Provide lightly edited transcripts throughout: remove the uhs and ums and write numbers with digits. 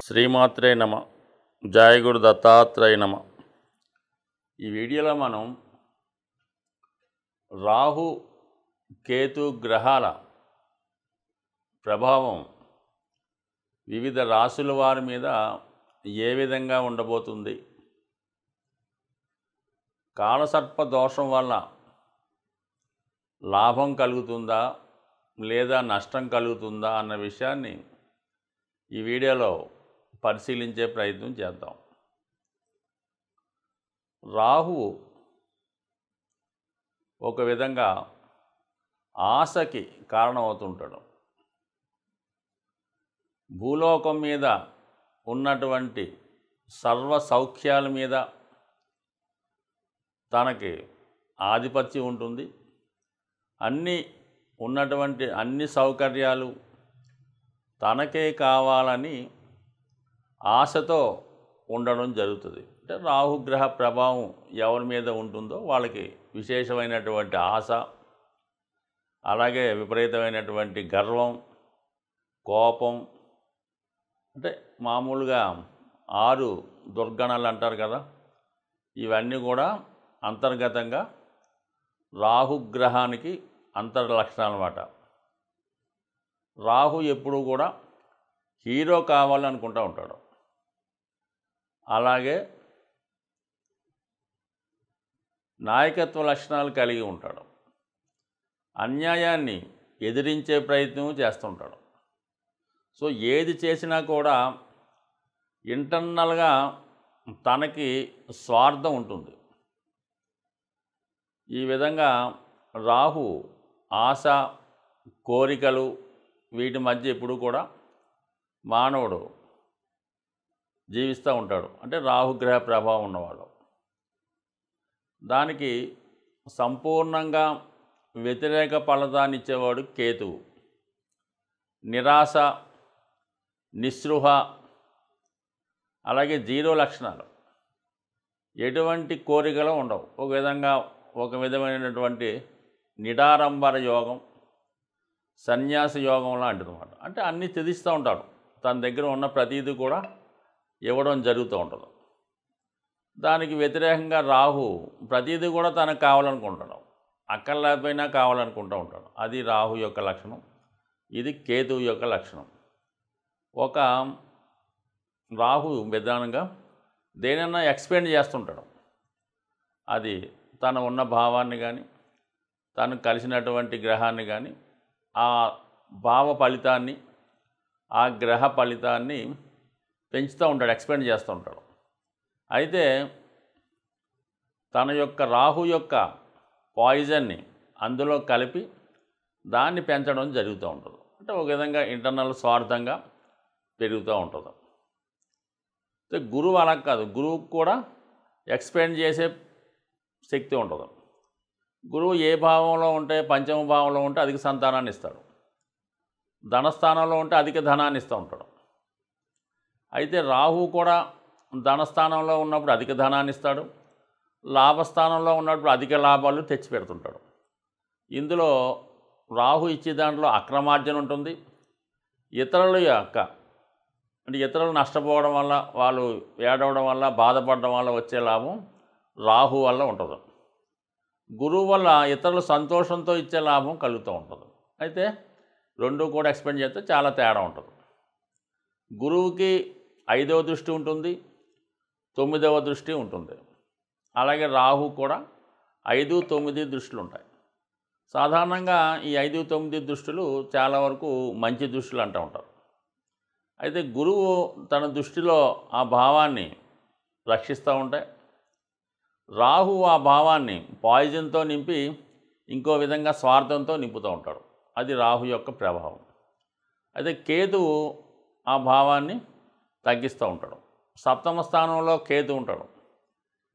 శ్రీమాత్రే నమ. జయ గురు దత్తాత్రేయ నమ. ఈ వీడియోలో మనం రాహు కేతు గ్రహాల ప్రభావం వివిధ రాశుల వారి మీద ఏ విధంగా ఉండబోతుంది, కాలసర్ప దోషం వల్ల లాభం కలుగుతుందా లేదా నష్టం కలుగుతుందా అన్న విషయాన్ని ఈ వీడియోలో పరిశీలించే ప్రయత్నం చేద్దాం. రాహువు ఒక విధంగా ఆశకి కారణమవుతుంటాడు. భూలోకం మీద ఉన్నటువంటి సర్వ సౌఖ్యాల మీద తనకి ఆధిపత్యం ఉంటుంది. అన్ని సౌకర్యాలు తనకే కావాలని ఆశతో ఉండడం జరుగుతుంది. అంటే రాహుగ్రహ ప్రభావం ఎవరి మీద ఉంటుందో వాళ్ళకి విశేషమైనటువంటి ఆశ, అలాగే విపరీతమైనటువంటి గర్వం, కోపం, అంటే మామూలుగా 6 దుర్గణాలు అంటారు కదా, ఇవన్నీ కూడా అంతర్గతంగా రాహుగ్రహానికి అంతర్లక్షణాలు అన్నమాట. రాహు ఎప్పుడూ కూడా హీరో కావాలనుకుంటూ ఉంటాడు. అలాగే నాయకత్వ లక్షణాలు కలిగి ఉంటాడు. అన్యాయాన్ని ఎదిరించే ప్రయత్నం చేస్తుంటాడు. సో ఏది చేసినా కూడా ఇంటర్నల్గా తనకి స్వార్థం ఉంటుంది. ఈ విధంగా రాహు ఆశ, కోరికలు వీటి మధ్య ఎప్పుడూ కూడా మానవుడు జీవిస్తూ ఉంటాడు. అంటే రాహుగ్రహ ప్రభావం ఉన్నవాడు. దానికి సంపూర్ణంగా వ్యతిరేక ఫలితాన్ని ఇచ్చేవాడు కేతువు. నిరాశ, నిస్పృహ, అలాగే 0 లక్షణాలు, ఎటువంటి కోరికలు ఉండవు. ఒక విధమైనటువంటి నిడారంబర యోగం, సన్యాస యోగం లాంటిది అన్నమాట. అంటే అన్నీ త్యజిస్తూ ఉంటాడు. తన దగ్గర ఉన్న ప్రతీది కూడా ఇవ్వడం జరుగుతూ ఉంటుంది. దానికి వ్యతిరేకంగా రాహు ప్రతీది కూడా తనకు కావాలనుకుంటాడు. అక్కర్లేకపోయినా కావాలనుకుంటూ ఉంటాడు. అది రాహు యొక్క లక్షణం. ఇది కేతువు యొక్క లక్షణం. ఒక రాహు విధానంగా దేనైనా ఎక్స్పెండ్ చేస్తుంటాడు. అది తన ఉన్న భావాన్ని కానీ, తను కలిసినటువంటి గ్రహాన్ని కానీ, ఆ భావ ఫలితాన్ని, ఆ గ్రహ ఫలితాన్ని పెంచుతూ ఉంటాడు, ఎక్స్పెండ్ చేస్తూ ఉంటాడు. అయితే తన యొక్క రాహు యొక్క పాయిజన్ని అందులో కలిపి దాన్ని పెంచడం జరుగుతూ ఉంటుంది. అంటే ఒక విధంగా ఇంటర్నల్ స్వార్థంగా పెరుగుతూ ఉంటుంది. అయితే గురువు అలా కాదు. గురువుకు కూడా ఎక్స్పెండ్ చేసే శక్తి ఉంటుంది. గురువు ఏ భావంలో ఉంటే, పంచమ భావంలో ఉంటే అధిక సంతానాన్ని ఇస్తాడు. ధనస్థానంలో ఉంటే అధిక ధనాన్ని ఇస్తూ ఉంటాడు. అయితే రాహు కూడా ధనస్థానంలో ఉన్నప్పుడు అధిక ధనాన్ని ఇస్తాడు. లాభస్థానంలో ఉన్నప్పుడు అధిక లాభాలు తెచ్చిపెడుతుంటాడు. ఇందులో రాహు ఇచ్చే దాంట్లో అక్రమార్జన ఉంటుంది. ఇతరులు నష్టపోవడం వల్ల, వాళ్ళు ఏడవడం వల్ల, బాధపడడం వల్ల వచ్చే లాభం రాహు వల్ల ఉంటుంది. గురువు వల్ల ఇతరులు సంతోషంతో ఇచ్చే లాభం కలుగుతూ ఉంటుంది. అయితే రెండు కూడా ఎక్స్పెండ్ చేస్తే చాలా తేడా ఉంటుంది. గురువుకి 5వ దృష్టి ఉంటుంది, 9వ దృష్టి ఉంటుంది. అలాగే రాహు కూడా 5, 9 దృష్టిలు ఉంటాయి. సాధారణంగా ఈ 5, 9 దృష్టిలు చాలా వరకు మంచి దృష్టిలు అంటూ ఉంటారు. అయితే గురువు తన దృష్టిలో ఆ భావాన్ని రక్షిస్తూ ఉంటాయి. రాహు ఆ భావాన్ని పాయిజన్తో నింపి ఇంకో విధంగా స్వార్థంతో నింపుతూ ఉంటాడు. అది రాహు యొక్క ప్రభావం. అయితే కేతువు ఆ భావాన్ని తగ్గిస్తూ ఉంటాడు. 7వ స్థానంలో కేతు ఉంటాడు.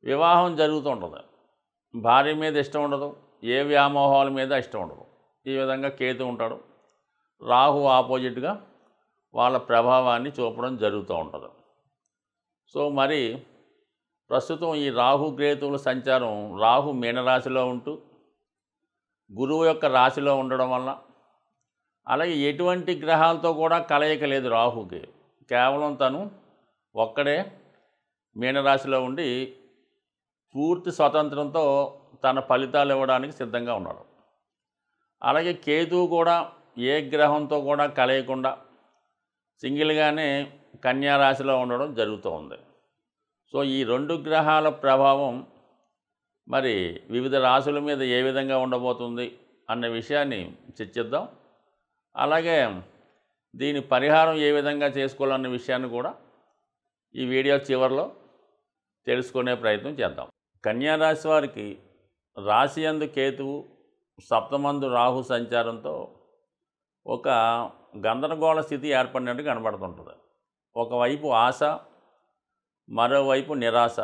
వివాహం జరుగుతూ ఉంటుంది. భార్య మీద ఇష్టం ఉండదు, ఏ వ్యామోహాల మీద ఇష్టం ఉండదు. ఈ విధంగా కేతు ఉంటాడు. రాహు ఆపోజిట్గా వాళ్ళ ప్రభావాన్ని చూపడం జరుగుతూ ఉంటుంది. సో మరి ప్రస్తుతం ఈ రాహు కేతువుల సంచారం, రాహు మీనరాశిలో ఉంటూ గురువు యొక్క రాశిలో ఉండడం వల్ల, అలాగే ఎటువంటి గ్రహాలతో కూడా కలయిక లేదు రాహుకి. కేవలం తను ఒక్కడే మీనరాశిలో ఉండి పూర్తి స్వతంత్రంతో తన ఫలితాలు ఇవ్వడానికి సిద్ధంగా ఉన్నాడు. అలాగే కేతువు కూడా ఏ గ్రహంతో కూడా కలయకుండా సింగిల్గానే కన్యా రాశిలో ఉండడం జరుగుతూ ఉంది. సో ఈ 2 గ్రహాల ప్రభావం మరి వివిధ రాశుల మీద ఏ విధంగా ఉండబోతుంది అన్న విషయాన్ని చర్చిద్దాం. అలాగే దీని పరిహారం ఏ విధంగా చేసుకోవాలన్న విషయాన్ని కూడా ఈ వీడియో చివరిలో తెలుసుకునే ప్రయత్నం చేద్దాం. కన్యా రాశి వారికి రాశి యందు కేతువు, సప్తమందు రాహు సంచారంతో ఒక గందరగోళ స్థితి ఏర్పడినట్టు కనబడుతుంటుంది. ఒకవైపు ఆశ, మరోవైపు నిరాశ.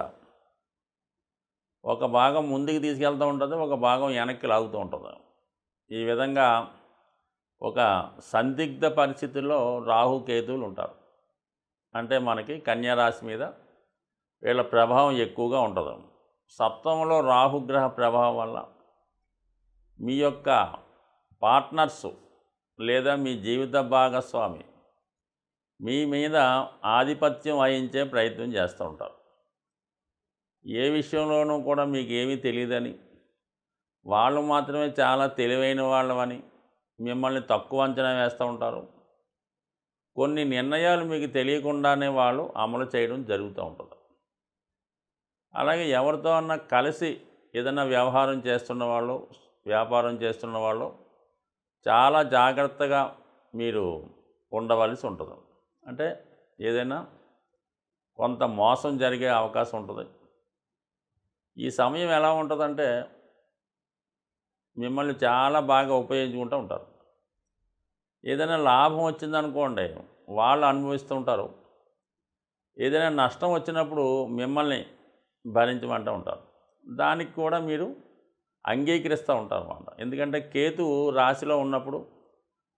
ఒక భాగం ముందుకు తీసుకెళ్తూ ఉంటుంది, ఒక భాగం వెనక్కి లాగుతూ ఉంటుంది. ఈ విధంగా ఒక సందిగ్ధ పరిస్థితుల్లో రాహు కేతువులు ఉంటారు. అంటే మనకి కన్యా రాశి మీద వీళ్ళ ప్రభావం ఎక్కువగా ఉంటుంది. సప్తమంలో రాహుగ్రహ ప్రభావం వల్ల మీ యొక్క పార్ట్నర్సు లేదా మీ జీవిత భాగస్వామి మీ మీద ఆధిపత్యం వహించే ప్రయత్నం చేస్తూ ఉంటారు. ఏ విషయంలోనూ కూడా మీకు ఏమీ తెలియదని, వాళ్ళు మాత్రమే చాలా తెలివైన వాళ్ళమని మిమ్మల్ని తక్కువ అంచనా వేస్తూ ఉంటారు. కొన్ని నిర్ణయాలు మీకు తెలియకుండానే వాళ్ళు అమలు చేయడం జరుగుతూ ఉంటుంది. అలాగే ఎవరితో అన్నా కలిసి ఏదైనా వ్యవహారం చేస్తున్న వాళ్ళు, వ్యాపారం చేస్తున్న వాళ్ళు చాలా జాగ్రత్తగా మీరు ఉండవలసి ఉంటుంది. అంటే ఏదైనా కొంత మోసం జరిగే అవకాశం ఉంటుంది. ఈ సమయం ఎలా ఉంటుందంటే మిమ్మల్ని చాలా బాగా ఉపయోగించుకుంటూ ఉంటారు. ఏదైనా లాభం వచ్చిందనుకోండి, వాళ్ళు అనుభవిస్తూ ఉంటారు. ఏదైనా నష్టం వచ్చినప్పుడు మిమ్మల్ని భరించమంటూ ఉంటారు. దానికి కూడా మీరు అంగీకరిస్తూ ఉంటారు అన్నమాట. ఎందుకంటే కేతువు రాశిలో ఉన్నప్పుడు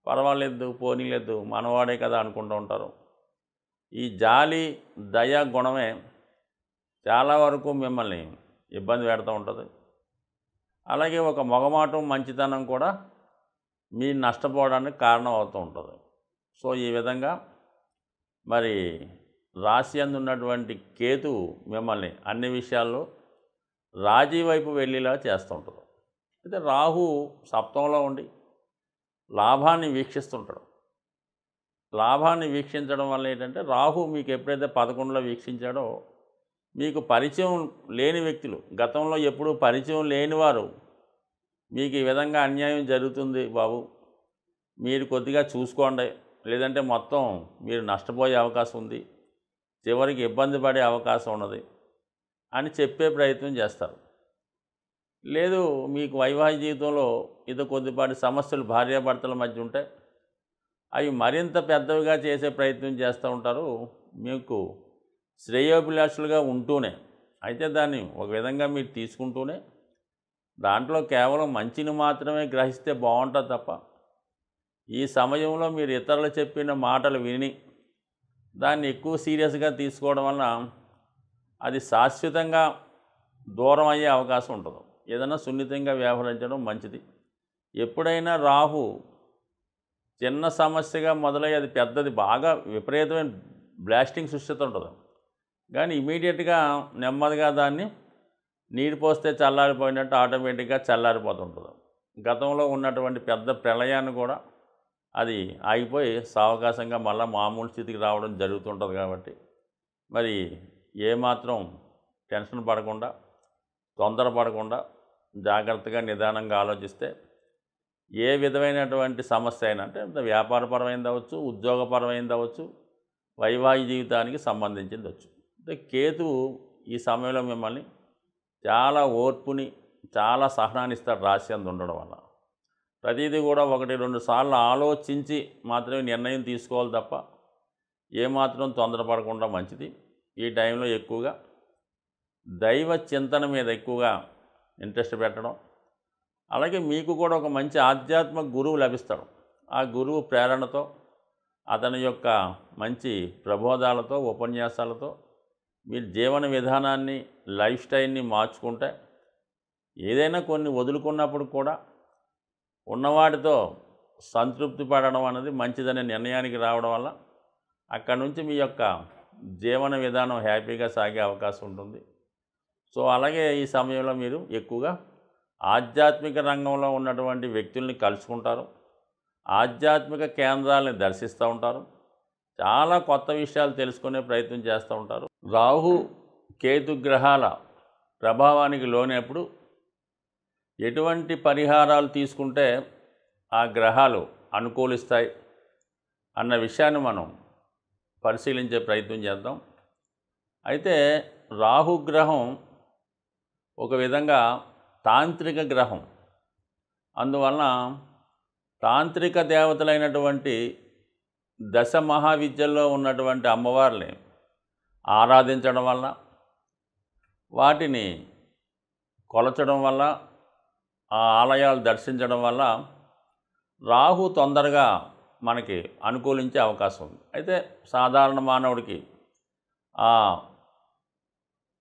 పర్వాలేదు, పోనీలేదు, మనవాడే కదా అనుకుంటూ ఉంటారు. ఈ జాలి, దయ గుణమే చాలా వరకు మిమ్మల్ని ఇబ్బంది పెడుతూ ఉంటుంది. అలాగే ఒక మొగమాటం, మంచితనం కూడా మీ నష్టపోవడానికి కారణం అవుతూ ఉంటుంది. సో ఈ విధంగా మరి రాశి యందు ఉన్నటువంటి కేతువు మిమ్మల్ని అన్ని విషయాల్లో రాజీ వైపు వెళ్ళేలా చేస్తూ ఉంటుంది. అయితే రాహు సప్తంలో ఉండి లాభాన్ని వీక్షిస్తుంటాడు. లాభాన్ని వీక్షించడం వల్ల ఏంటంటే రాహు మీకు ఎప్పుడైతే 11లో వీక్షించాడో మీకు పరిచయం లేని వ్యక్తులు, గతంలో ఎప్పుడూ పరిచయం లేనివారు మీకు ఈ విధంగా అన్యాయం జరుగుతుంది బాబు, మీరు కొద్దిగా చూసుకోండి, లేదంటే మొత్తం మీరు నష్టపోయే అవకాశం ఉంది, చివరికి ఇబ్బంది పడే అవకాశం ఉన్నది అని చెప్పే ప్రయత్నం చేస్తారు. లేదు మీకు వైవాహిక జీవితంలో ఇది కొద్దిపాటి సమస్యలు భార్యాభర్తల మధ్య ఉంటే అవి మరింత పెద్దవిగా చేసే ప్రయత్నం చేస్తూ ఉంటారు. మీకు శ్రేయోభిలాషులుగా ఉంటూనే, అయితే దాన్ని ఒక విధంగా మీరు తీసుకుంటూనే దాంట్లో కేవలం మంచిని మాత్రమే గ్రహిస్తే బాగుంటుంది తప్ప ఈ సమయంలో మీరు ఇతరులు చెప్పిన మాటలు విని దాన్ని ఎక్కువ సీరియస్గా తీసుకోవడం వల్ల అది శాశ్వతంగా దూరం అయ్యే అవకాశం ఉంటుంది. ఏదైనా సున్నితంగా వ్యవహరించడం మంచిది. ఎప్పుడైనా రాహు చిన్న సమస్యగా మొదలై అది పెద్దది బాగా విపరీతమైన బ్లాస్టింగ్ సృష్టితో ఉంటుంది. కానీ ఇమీడియట్గా నెమ్మదిగా దాన్ని నీరు పోస్తే చల్లారిపోయినట్టు ఆటోమేటిక్గా చల్లారిపోతుంటుంది. గతంలో ఉన్నటువంటి పెద్ద ప్రళయాన్ని కూడా అది ఆగిపోయి సావకాశంగా మళ్ళీ మామూలు స్థితికి రావడం జరుగుతుంటుంది. కాబట్టి మరి ఏమాత్రం టెన్షన్ పడకుండా, తొందరపడకుండా జాగ్రత్తగా నిదానంగా ఆలోచిస్తే ఏ విధమైనటువంటి సమస్య అయినా, అంటే వ్యాపారపరమైనది అవ్వచ్చు, ఉద్యోగపరమైనది అవ్వచ్చు, వైవాహిక జీవితానికి సంబంధించింది వచ్చు. అంటే కేతువు ఈ సమయంలో మిమ్మల్ని చాలా ఓర్పుని, చాలా సహనాన్ని ఇస్తాడు రాశి యందు ఉండడం వల్ల. ప్రతిదీ కూడా 1-2 సార్లు ఆలోచించి మాత్రమే నిర్ణయం తీసుకోవాలి తప్ప ఏమాత్రం తొందరపడకుండా మంచిది. ఈ టైంలో ఎక్కువగా దైవ చింతన మీద ఎక్కువగా ఇంట్రెస్ట్ పెట్టడం, అలాగే మీకు కూడా ఒక మంచి ఆధ్యాత్మిక గురువు లభిస్తాడు. ఆ గురువు ప్రేరణతో, అతని యొక్క మంచి ప్రబోధాలతో, ఉపన్యాసాలతో మీరు జీవన విధానాన్ని, లైఫ్ స్టైల్ని మార్చుకుంటే ఏదైనా కొన్ని వదులుకున్నప్పుడు కూడా ఉన్నవాటితో సంతృప్తి పడడం అనేది మంచిదనే నిర్ణయానికి రావడం వల్ల అక్కడి నుంచి మీ యొక్క జీవన విధానం హ్యాపీగా సాగే అవకాశం ఉంటుంది. సో అలాగే ఈ సమయంలో మీరు ఎక్కువగా ఆధ్యాత్మిక రంగంలో ఉన్నటువంటి వ్యక్తుల్ని కలుసుకుంటారు. ఆధ్యాత్మిక కేంద్రాలని దర్శిస్తూ ఉంటారు. చాలా కొత్త విషయాలు తెలుసుకునే ప్రయత్నం చేస్తూ ఉంటారు. రాహు కేతు గ్రహాల ప్రభావానికి లోనప్పుడు ఎటువంటి పరిహారాలు తీసుకుంటే ఆ గ్రహాలు అనుకూలిస్తాయి అన్న విషయాన్ని మనం పరిశీలించే ప్రయత్నం చేద్దాం. అయితే రాహుగ్రహం ఒక విధంగా తాంత్రిక గ్రహం. అందువలన తాంత్రిక దేవతలైనటువంటి దశ మహావిద్యల్లో ఉన్నటువంటి అమ్మవారిని ఆరాధించడం వల్ల, వాటిని కొలచడం వల్ల, ఆ ఆలయాలు దర్శించడం వల్ల రాహు తొందరగా మనకి అనుకూలించే అవకాశం ఉంది. అయితే సాధారణ మానవుడికి ఆ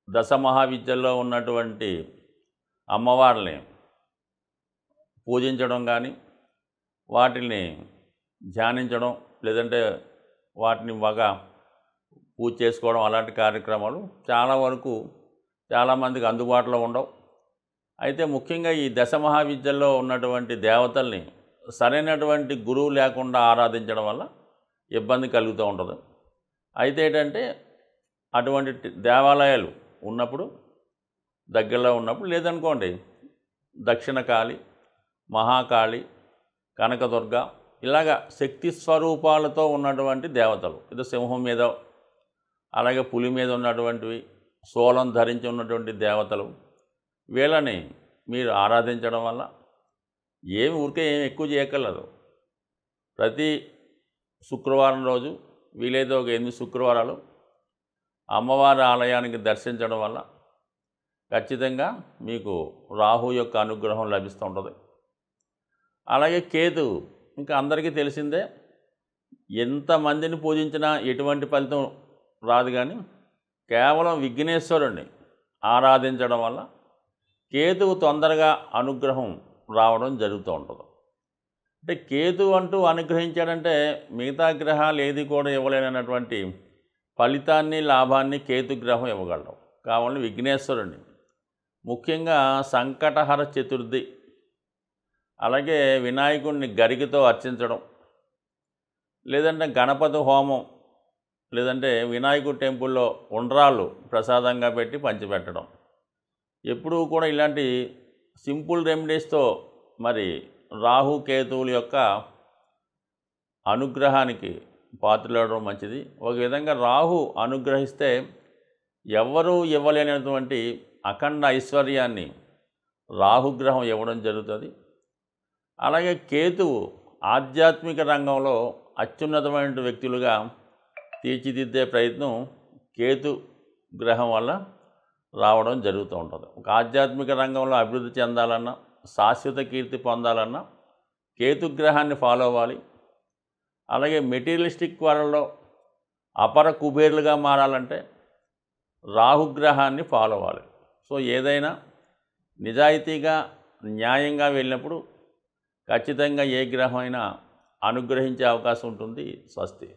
దశ మహావిద్యల్లో ఉన్నటువంటి అమ్మవారిని పూజించడం కానీ, వాటిని ధ్యానించడం, లేదంటే వాటిని బాగా పూజ చేసుకోవడం, అలాంటి కార్యక్రమాలు చాలా వరకు చాలామందికి అందుబాటులో ఉండవు. అయితే ముఖ్యంగా ఈ దశ మహావిద్యల్లో ఉన్నటువంటి దేవతల్ని సరైనటువంటి గురువు లేకుండా ఆరాధించడం వల్ల ఇబ్బంది కలుగుతూ ఉంటుంది. అయితే ఏంటంటే అటువంటి దేవాలయాలు ఉన్నప్పుడు, దగ్గరలో ఉన్నప్పుడు, లేదనుకోండి దక్షిణ కాళి, మహాకాళి, కనకదుర్గ ఇలాగా శక్తి స్వరూపాలతో ఉన్నటువంటి దేవతలు, ఇది సింహం మీద అలాగే పులి మీద ఉన్నటువంటివి, శూలం ధరించి ఉన్నటువంటి దేవతలు, వీళ్ళని మీరు ఆరాధించడం వల్ల ఊరికే ఏమి ఎక్కువ చేయక్కర్లేదు. ప్రతి శుక్రవారం రోజు వీలైతే ఒక 8 శుక్రవారాలు అమ్మవారి ఆలయానికి దర్శించడం వల్ల ఖచ్చితంగా మీకు రాహు యొక్క అనుగ్రహం లభిస్తూ ఉంటుంది. అలాగే కేతు ఇంకా అందరికీ తెలిసిందే, ఎంతమందిని పూజించినా ఎటువంటి ఫలితం రాదు. కానీ కేవలం విఘ్నేశ్వరుణ్ణి ఆరాధించడం వల్ల కేతువు తొందరగా అనుగ్రహం రావడం జరుగుతూ ఉంటుంది. అంటే కేతు అంటూ అనుగ్రహించాడంటే మిగతా గ్రహాలు ఏది కూడా ఇవ్వలేనటువంటి ఫలితాన్ని, లాభాన్ని కేతు గ్రహం ఇవ్వగలడం. కావాలని విఘ్నేశ్వరుణ్ణి, ముఖ్యంగా సంకటహర చతుర్థి, అలాగే వినాయకుడిని గరికతో అర్చించడం, లేదంటే గణపతి హోమం, లేదంటే వినాయకుడి టెంపుల్లో ఉండ్రాళ్ళు ప్రసాదంగా పెట్టి పంచిపెట్టడం, ఎప్పుడూ కూడా ఇలాంటి సింపుల్ రెమెడీస్తో మరి రాహు కేతువుల యొక్క అనుగ్రహానికి పాత్రలవడం మంచిది. ఒక విధంగా రాహు అనుగ్రహిస్తే ఎవ్వరూ ఇవ్వలేనటువంటి అఖండ ఐశ్వర్యాన్ని రాహుగ్రహం ఇవ్వడం జరుగుతుంది. అలాగే కేతువు ఆధ్యాత్మిక రంగంలో అత్యున్నతమైన వ్యక్తులుగా తీర్చిదిద్దే ప్రయత్నం కేతు గ్రహం వల్ల రావడం జరుగుతూ ఉంటుంది. ఒక ఆధ్యాత్మిక రంగంలో అభివృద్ధి చెందాలన్నా, శాశ్వత కీర్తి పొందాలన్నా కేతుగ్రహాన్ని ఫాలో అవ్వాలి. అలాగే మెటీరియలిస్టిక్ వరల్డ్లో అపర కుబేర్లుగా మారాలంటే రాహుగ్రహాన్ని ఫాలో అవ్వాలి. సో ఏదైనా నిజాయితీగా, న్యాయంగా వెళ్ళినప్పుడు ఖచ్చితంగా ఏ గ్రహం అయినా అనుగ్రహించే అవకాశం ఉంటుంది. స్వస్తి.